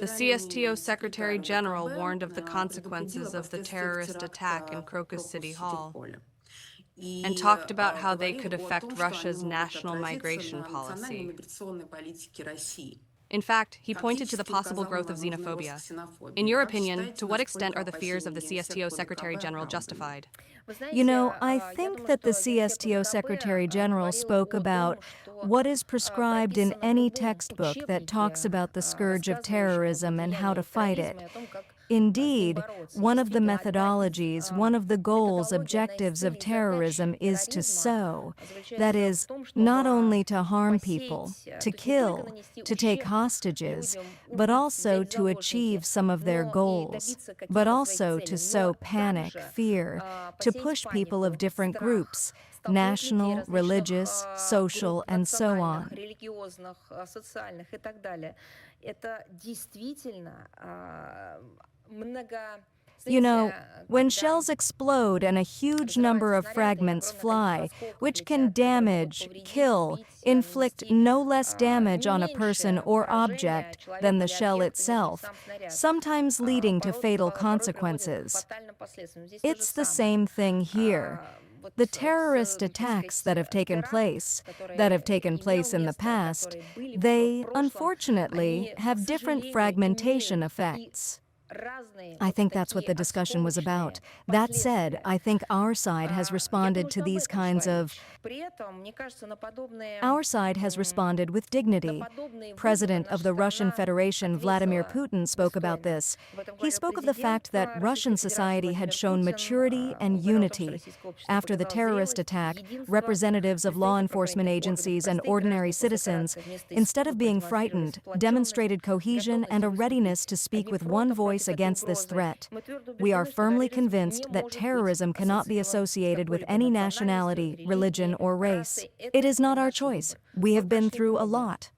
The CSTO Secretary General warned of the consequences of the terrorist attack in Crocus City Hall and talked about how they could affect Russia's national migration policy. In fact, he pointed to the possible growth of xenophobia. In your opinion, to what extent are the fears of the CSTO Secretary General justified? You know, I think that the CSTO Secretary General spoke about what is prescribed in any textbook that talks about the scourge of terrorism and how to fight it. Indeed, one of the methodologies, one of the goals, objectives of terrorism is to sow. That is, not only to harm people, to kill, to take hostages, but also to achieve some of their goals, but also to sow panic, fear, to push people of different groups, national, religious, social, and so on. You know, when shells explode and a huge number of fragments fly, which can damage, kill, inflict no less damage on a person or object than the shell itself, sometimes leading to fatal consequences. It's the same thing here. The terrorist attacks that have taken place in the past, they, unfortunately, have different fragmentation effects. I think that's what the discussion was about. That said, I think our side has responded to these kinds of... Our side has responded with dignity. President of the Russian Federation, Vladimir Putin, spoke about this. He spoke of the fact that Russian society had shown maturity and unity. After the terrorist attack, representatives of law enforcement agencies and ordinary citizens, instead of being frightened, demonstrated cohesion and a readiness to speak with one voice against this threat. We are firmly convinced that terrorism cannot be associated with any nationality, religion, or race. It is not our choice. We have been through a lot.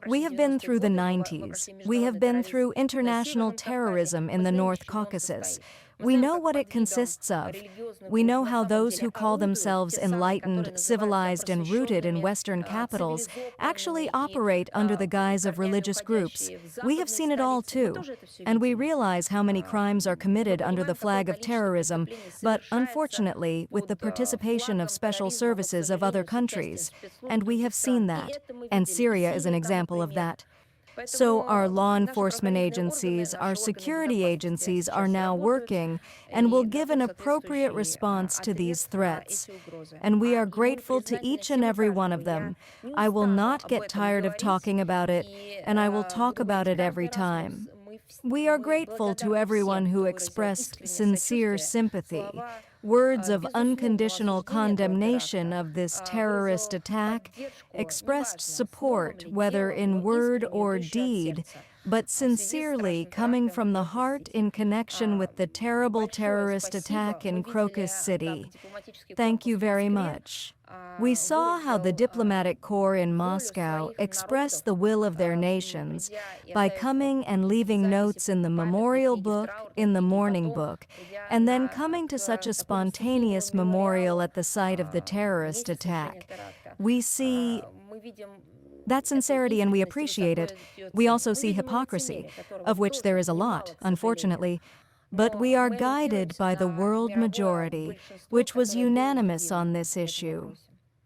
We have been through the 90s. We have been through international terrorism in the North Caucasus. We know what it consists of. We know how those who call themselves enlightened, civilized, and rooted in Western capitals actually operate under the guise of religious groups. We have seen it all too. And we realize how many crimes are committed under the flag of terrorism, but unfortunately with the participation of special services of other countries. And we have seen that. And Syria is an example of that. So our law enforcement agencies, our security agencies are now working and will give an appropriate response to these threats. And we are grateful to each and every one of them. I will not get tired of talking about it, and I will talk about it every time. We are grateful to everyone who expressed sincere sympathy, words of unconditional condemnation of this terrorist attack, expressed support, whether in word or deed, but sincerely coming from the heart in connection with the terrible terrorist attack in Crocus City. Thank you very much. We saw how the diplomatic corps in Moscow expressed the will of their nations by coming and leaving notes in the memorial book, in the mourning book, and then coming to such a spontaneous memorial at the site of the terrorist attack. We see that sincerity and we appreciate it. We also see hypocrisy, of which there is a lot, unfortunately. But we are guided by the world majority, which was unanimous on this issue.